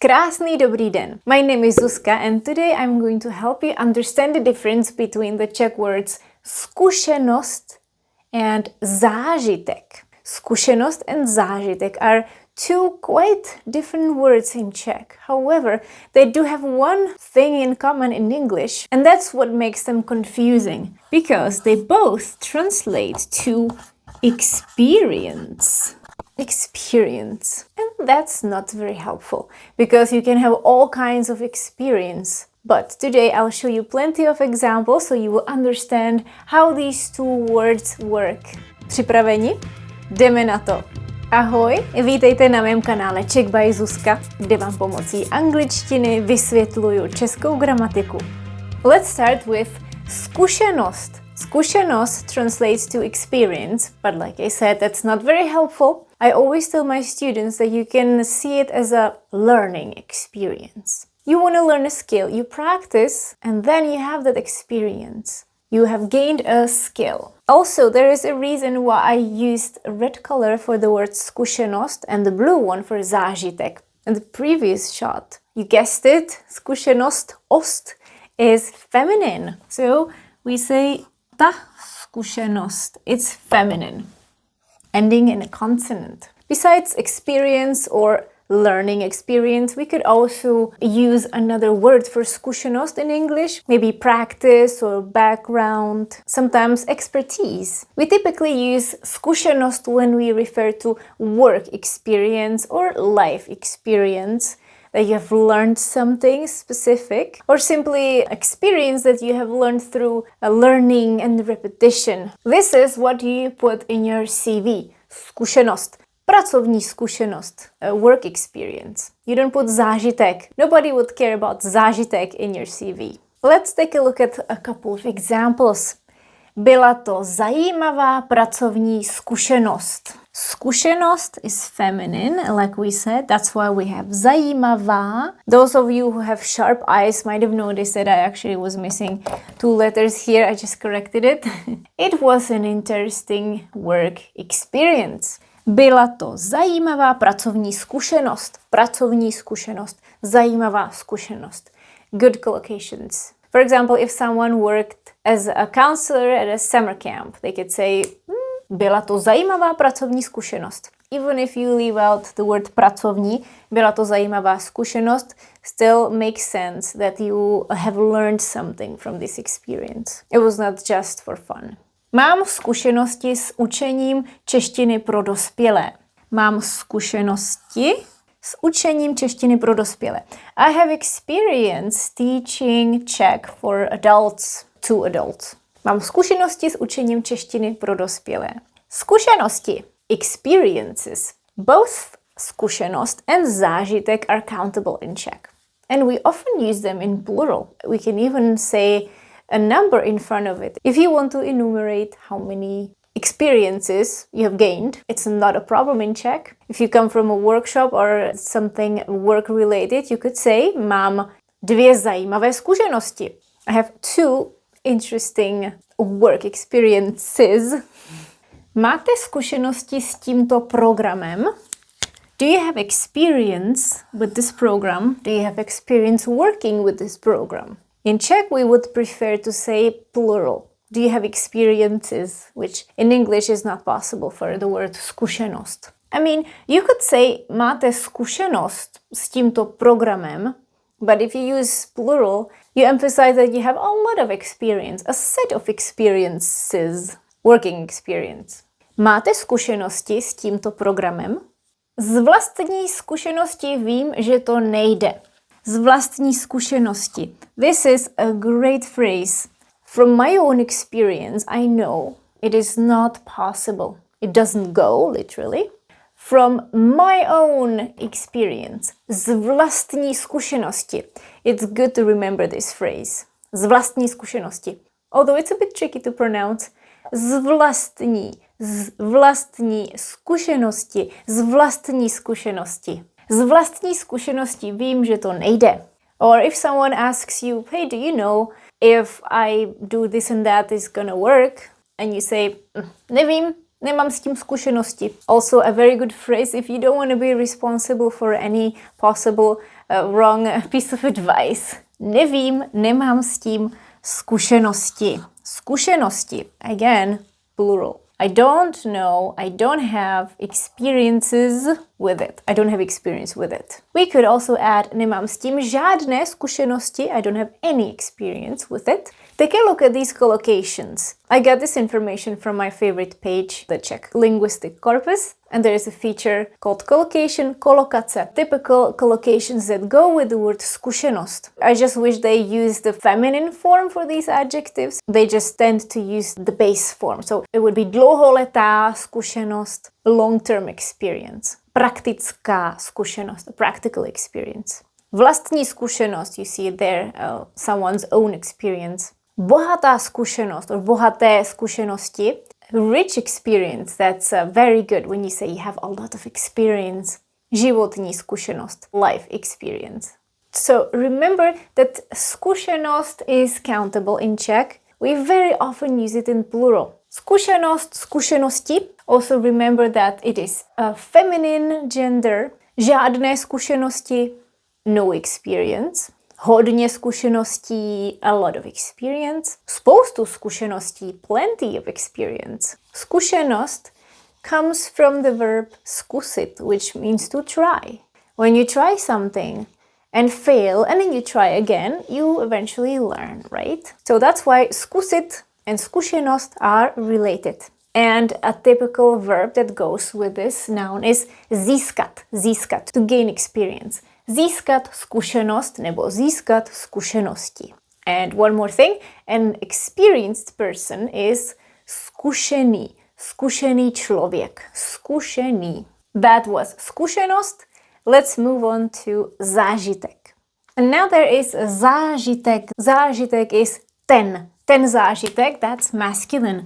Krásný dobrý den. My name is Zuzka and today I'm going to help you understand the difference between the Czech words zkušenost and zážitek. Zkušenost and zážitek are two quite different words in Czech. However, they do have one thing in common in English, and that's what makes them confusing, because they both translate to experience. Experience. And that's not very helpful, because you can have all kinds of experience. But today I'll show you plenty of examples so you will understand how these two words work. Připraveni? Jdeme na to! Ahoj, vítejte na mém kanále Czech by Zuzka, kde vám pomocí angličtiny vysvětluju českou gramatiku. Let's start with zkušenost. Zkušenost translates to experience, but like I said, that's not very helpful. I always tell my students that you can see it as a learning experience. You want to learn a skill, you practice, and then you have that experience. You have gained a skill. Also, there is a reason why I used a red color for the word zkušenost and the blue one for zážitek. In the previous shot, you guessed it, zkušenost, ost, is feminine. So we say ta zkušenost. It's feminine, ending in a consonant. Besides experience or learning experience, we could also use another word for zkušenost in English, maybe practice or background, sometimes expertise. We typically use zkušenost when we refer to work experience or life experience, that you have learned something specific, or simply experience that you have learned through learning and repetition. This is what you put in your CV. Zkušenost. Pracovní zkušenost, a work experience. You don't put zážitek. Nobody would care about zážitek in your CV. Let's take a look at a couple of examples. Byla to zajímavá pracovní zkušenost. Zkušenost is feminine, like we said. That's why we have zajímavá. Those of you who have sharp eyes might have noticed that I actually was missing two letters here. I just corrected it. It was an interesting work experience. Byla to zajímavá pracovní zkušenost. Pracovní zkušenost. Zajímavá zkušenost. Good collocations. For example, if someone worked as a counselor at a summer camp, they could say, byla to zajímavá pracovní zkušenost. Even if you leave out the word pracovní, byla to zajímavá zkušenost, still makes sense that you have learned something from this experience. It was not just for fun. Mám zkušenosti s učením češtiny pro dospělé. Mám zkušenosti s učením češtiny pro dospělé. I have experience teaching Czech for adults, to adults. Mám zkušenosti s učením češtiny pro dospělé. Zkušenosti, experiences. Both zkušenost and zážitek are countable in Czech. And we often use them in plural. We can even say a number in front of it. If you want to enumerate how many experiences you have gained, it's not a problem in Czech. If you come from a workshop or something work-related, you could say, mám 2 zajímavé zkušenosti. I have 2 interesting work experiences. Máte zkušenosti s tímto programem? Do you have experience with this program? Do you have experience working with this program? In Czech, we would prefer to say plural. Do you have experiences? Which in English is not possible for the word zkušenost. I mean, you could say máte zkušenost s tímto programem, but if you use plural, you emphasize that you have a lot of experience, a set of experiences, working experience. Máte zkušenosti s tímto programem? Z vlastní zkušenosti vím, že to nejde. Z vlastní zkušenosti. This is a great phrase. From my own experience, I know it is not possible. It doesn't go, literally. From my own experience. Z vlastní zkušenosti. It's good to remember this phrase. Z vlastní zkušenosti. Although it's a bit tricky to pronounce. Z vlastní zkušenosti. Z vlastní zkušenosti. Z vlastní zkušenosti vím, že to nejde. Or if someone asks you, hey, do you know if I do this and that is gonna work? And you say, nevím, nemám s tím zkušenosti. Also a very good phrase if you don't want to be responsible for any possible wrong piece of advice. Nevím, nemám s tím zkušenosti. Zkušenosti, again, plural. I don't know, I don't have experiences with it. I don't have experience with it. We could also add nemám s tím žádné zkušenosti. I don't have any experience with it. Take a look at these collocations. I got this information from my favorite page, the Czech linguistic corpus, and there is a feature called collocation, collocace, typical collocations that go with the word zkušenost. I just wish they used the feminine form for these adjectives. They just tend to use the base form. So it would be dlouholetá zkušenost, long-term experience. Praktická zkušenost, a practical experience. Vlastní zkušenost, you see it there, someone's own experience. Bohatá zkušenost, or bohaté zkušenosti. Rich experience, that's very good when you say you have a lot of experience. Životní zkušenost, life experience. So remember that zkušenost is countable in Czech. We very often use it in plural. Zkušenost, zkušenosti. Also remember that it is a feminine gender. Žádné zkušenosti, no experience. Hodně zkušeností, a lot of experience. Spoustu zkušeností, plenty of experience. Zkušenost comes from the verb zkusit, which means to try. When you try something and fail, and then you try again, you eventually learn, right? So that's why zkusit and zkušenost are related. And a typical verb that goes with this noun is získat, získat, to gain experience. Získat zkušenost nebo získat zkušenosti. And one more thing, an experienced person is zkušený, zkušený člověk, zkušený. That was zkušenost. Let's move on to zážitek. And now there is zážitek. Zážitek is ten zážitek, that's masculine.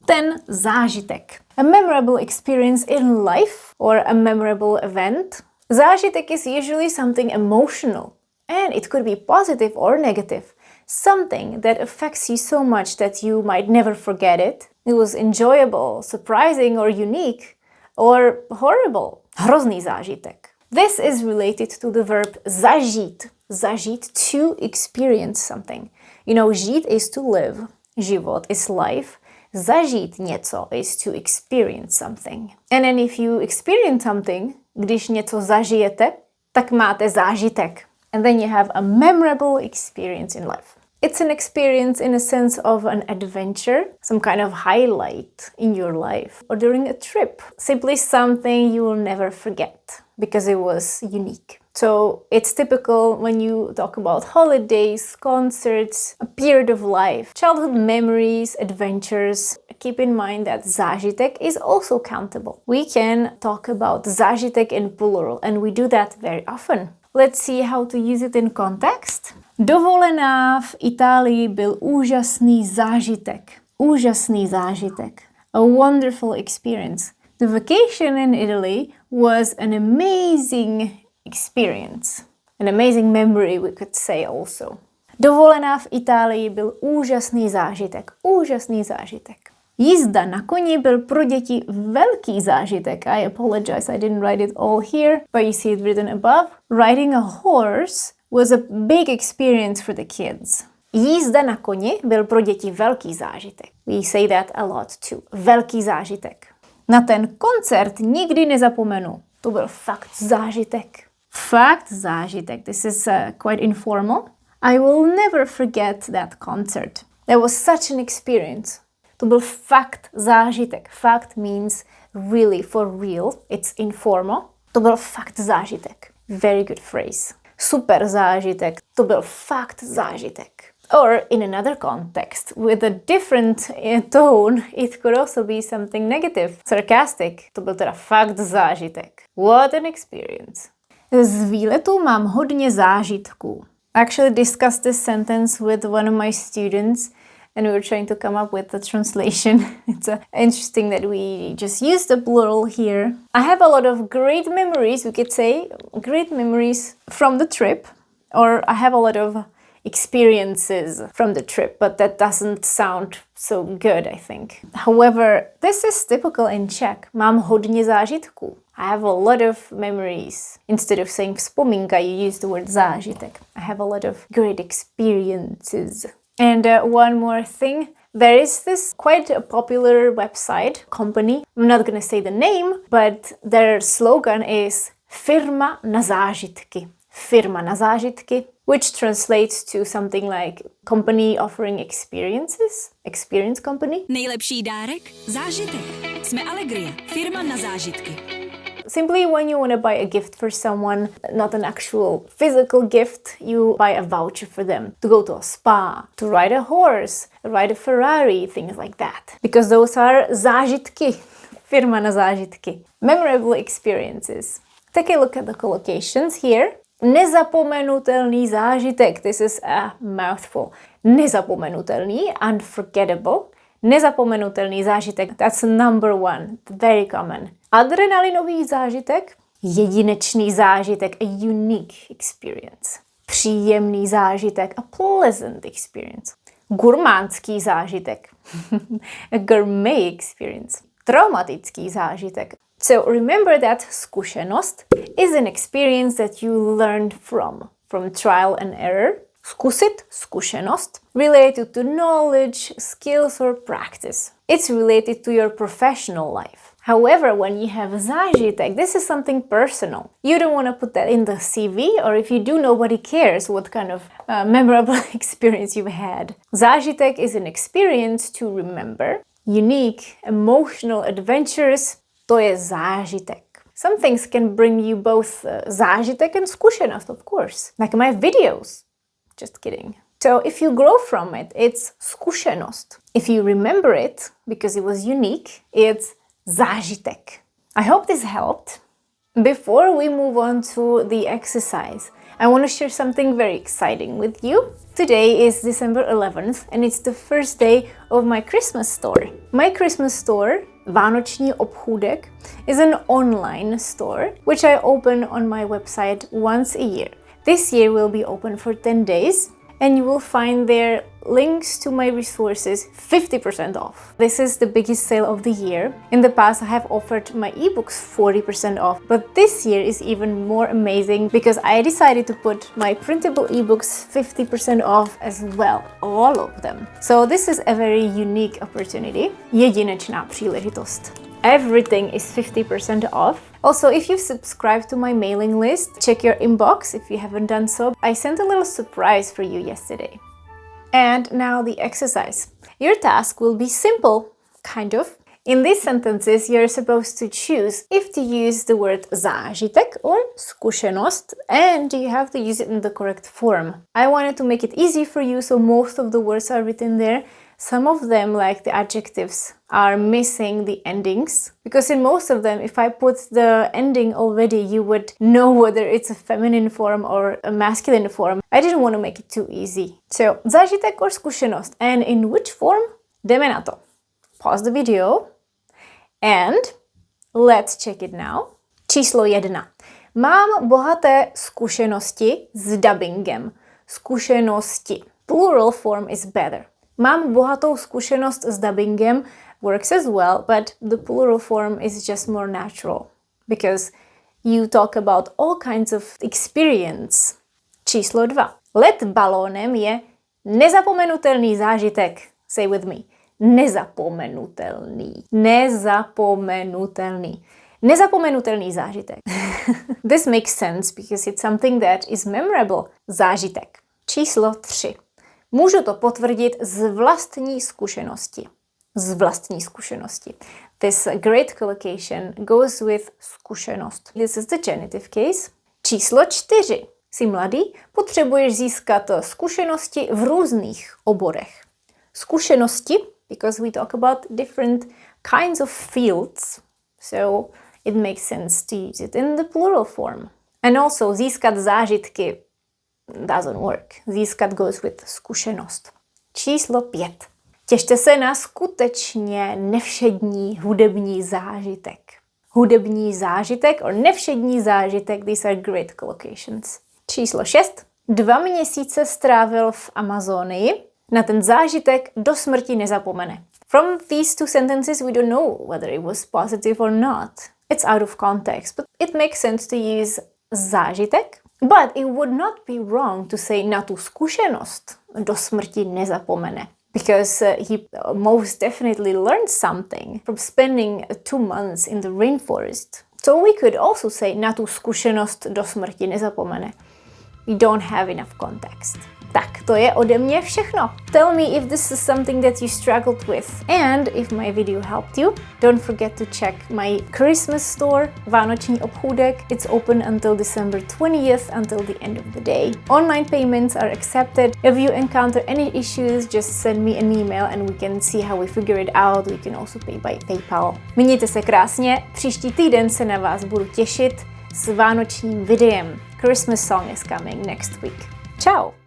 Ten zážitek. A memorable experience in life or a memorable event. Zážitek is usually something emotional, and it could be positive or negative. Something that affects you so much that you might never forget it. It was enjoyable, surprising or unique, or horrible. Hrozný zážitek. This is related to the verb zažít. Zažít, to experience something. You know, žít is to live. Život is life. Zažít něco is to experience something. And then if you experience something, když něco zažijete, tak máte zážitek. And then you have a memorable experience in life. It's an experience in a sense of an adventure, some kind of highlight in your life, or during a trip. Simply something you will never forget because it was unique. So it's typical when you talk about holidays, concerts, a period of life, childhood memories, adventures. Keep in mind that zážitek is also countable. We can talk about zážitek in plural, and we do that very often. Let's see how to use it in context. Dovolená v Itálii byl úžasný zážitek. Úžasný zážitek. A wonderful experience. The vacation in Italy was an amazing experience. An amazing memory, we could say also. Dovolená v Itálii byl úžasný zážitek. Úžasný zážitek. Jízda na koni byl pro děti velký zážitek. I apologize, I didn't write it all here, but you see it written above. Riding a horse was a big experience for the kids. Jízda na koni byl pro děti velký zážitek. We say that a lot too. Velký zážitek. Na ten koncert nikdy nezapomenu. To byl fakt zážitek. Fakt zážitek. This is quite informal. I will never forget that concert. That was such an experience. To byl fakt zážitek. Fakt means really, for real. It's informal. To byl fakt zážitek. Very good phrase. Super zážitek. To byl fakt zážitek. Or in another context, with a different tone, it could also be something negative, sarcastic. To byl teda fakt zážitek. What an experience. Z výletu mám hodně zážitků. I actually discussed this sentence with one of my students and we were trying to come up with a translation. It's interesting that we just use the plural here. I have a lot of great memories, we could say, great memories from the trip, or I have a lot of experiences from the trip, but that doesn't sound so good, I think. However, this is typical in Czech. Mám hodně zážitků. I have a lot of memories. Instead of saying vzpomínka, you use the word zážitek. I have a lot of great experiences. And one more thing. There is this quite a popular website, company. I'm not gonna say the name, but their slogan is Firma na zážitky. Firma na zážitky, which translates to something like company offering experiences, experience company. Nejlepší dárek? Zážitek. Jsme Alegria, firma na zážitky. Simply when you want to buy a gift for someone, not an actual physical gift, you buy a voucher for them to go to a spa, to ride a horse, ride a Ferrari, things like that. Because those are zážitky, firma na zážitky, memorable experiences. Take a look at the collocations here. Nezapomenutelný zážitek, this is a mouthful. Nezapomenutelný, unforgettable. Nezapomenutelný zážitek, that's number one, very common. Adrenalinový zážitek, jedinečný zážitek, a unique experience. Příjemný zážitek, a pleasant experience. Gurmánský zážitek, a gourmet experience. Traumatický zážitek. So remember that zkušenost is an experience that you learned from trial and error. Zkusit, zkušenost, related to knowledge, skills or practice. It's related to your professional life. However, when you have zážitek, this is something personal. You don't want to put that in the CV, or if you do, nobody cares what kind of memorable experience you've had. Zážitek is an experience to remember, unique, emotional, adventurous. To je zážitek. Some things can bring you both zážitek and zkušenost, of course. Like my videos. Just kidding. So if you grow from it, it's zkušenost. If you remember it, because it was unique, it's zážitek. I hope this helped. Before we move on to the exercise, I want to share something very exciting with you. Today is December 11th and it's the first day of my Christmas store. My Christmas store, Vánoční obchůdek, is an online store which I open on my website once a year. This year will be open for 10 days and you will find there links to my resources 50% off. This is the biggest sale of the year. In the past I have offered my ebooks 40% off, but this year is even more amazing because I decided to put my printable ebooks 50% off as well, all of them. So this is a very unique opportunity. Jedinečná příležitost. Everything is 50% off. Also, if you've subscribed to my mailing list, check your inbox if you haven't done so. I sent a little surprise for you yesterday. And now the exercise. Your task will be simple, kind of. In these sentences, you're supposed to choose if to use the word zážitek or zkušenost, and you have to use it in the correct form. I wanted to make it easy for you, so most of the words are written there. Some of them, like the adjectives, are missing the endings, because in most of them, if I put the ending already, you would know whether it's a feminine form or a masculine form. I didn't want to make it too easy. So, zážitek or zkušenost, and in which form? Jdeme na to. Pause the video and let's check it now. Číslo 1. Mám bohaté zkušenosti s dubbingem. Zkušenosti. Plural form is better. Mám bohatou zkušenost s dubbingem works as well, but the plural form is just more natural because you talk about all kinds of experience. Číslo 2. Let balónem je nezapomenutelný zážitek. Say with me. Nezapomenutelný. Nezapomenutelný. Nezapomenutelný zážitek. This makes sense because it's something that is memorable. Zážitek. Číslo 3. Můžu to potvrdit z vlastní zkušenosti. Z vlastní zkušenosti. This great collocation goes with zkušenost. This is the genitive case. Číslo 4. Jsi mladý, potřebuješ získat zkušenosti v různých oborech. Zkušenosti, because we talk about different kinds of fields, so it makes sense to use it in the plural form. And also získat zážitky doesn't work. Získat goes with zkušenost. Číslo 5. Těšte se na skutečně nevšední hudební zážitek. Hudební zážitek or nevšední zážitek, these are great collocations. Číslo 6. 2 měsíce strávil v Amazonii. Na ten zážitek do smrti nezapomene. From these 2 sentences we don't know whether it was positive or not. It's out of context, but it makes sense to use zážitek. But it would not be wrong to say na tu zkušenost do smrti nezapomene. Because he most definitely learned something from spending 2 months in the rainforest. So we could also say na tu zkušenost do smrti nezapomene. We don't have enough context. Tak, to je ode mě všechno. Tell me if this is something that you struggled with and if my video helped you. Don't forget to check my Christmas store, vánoční obchůdek. It's open until December 20th until the end of the day. Online payments are accepted. If you encounter any issues, just send me an email and we can see how we figure it out. We can also pay by PayPal. Mějte se krásně, příští týden se na vás budu těšit s vánočním videem. Christmas song is coming next week. Ciao!